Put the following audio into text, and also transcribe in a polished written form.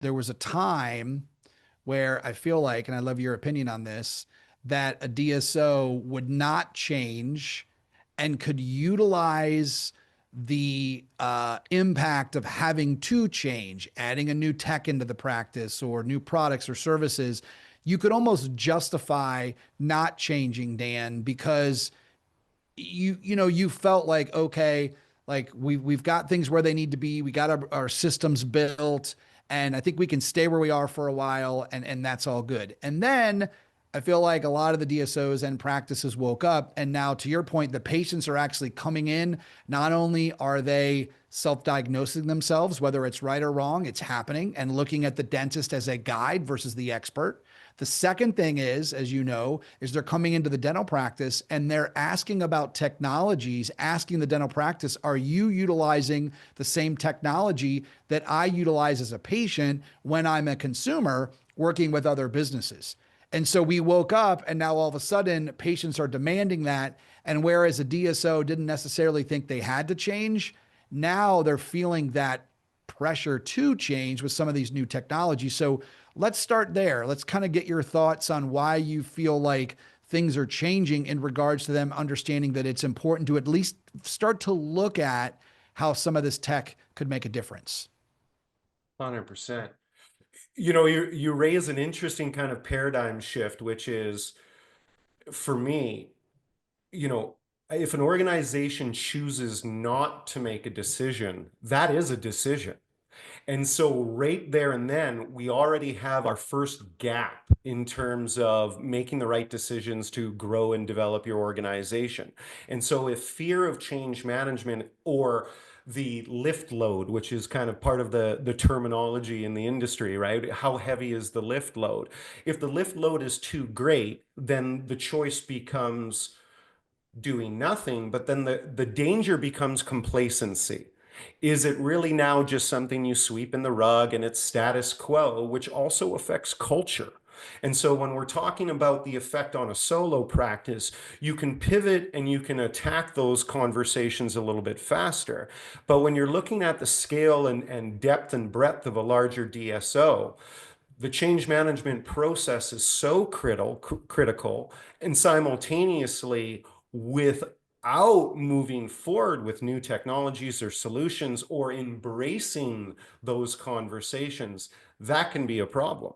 there was a time where I feel like, and I love your opinion on this, that a DSO would not change and could utilize the impact of having to change, adding a new tech into the practice or new products or services. You could almost justify not changing, Dan, because you felt like, okay, like we've got things where they need to be, we got our systems built, and I think we can stay where we are for a while, and that's all good. And then I feel like a lot of the DSOs and practices woke up, and now to your point, the patients are actually coming in. Not only are they self-diagnosing themselves, whether it's right or wrong, it's happening, and looking at the dentist as a guide versus the expert. The second thing is, as you know, is they're coming into the dental practice and they're asking about technologies, asking the dental practice, are you utilizing the same technology that I utilize as a patient when I'm a consumer working with other businesses? And so we woke up and now all of a sudden patients are demanding that. And whereas a DSO didn't necessarily think they had to change, now they're feeling that pressure to change with some of these new technologies. So let's start there. Let's kind of get your thoughts on why you feel like things are changing in regards to them understanding that it's important to at least start to look at how some of this tech could make a difference. 100%. You raise an interesting kind of paradigm shift, which is, for me, you know, if an organization chooses not to make a decision, that is a decision. And so right there and then, we already have our first gap in terms of making the right decisions to grow and develop your organization. And so if fear of change management, or the lift load, which is kind of part of the terminology in the industry, right? How heavy is the lift load? If the lift load is too great, then the choice becomes doing nothing, but then the danger becomes complacency. Is it really now just something you sweep in the rug and it's status quo, which also affects culture? And so when we're talking about the effect on a solo practice, you can pivot and you can attack those conversations a little bit faster. But when you're looking at the scale and depth and breadth of a larger DSO, the change management process is so critical, and simultaneously, without moving forward with new technologies or solutions or embracing those conversations, that can be a problem.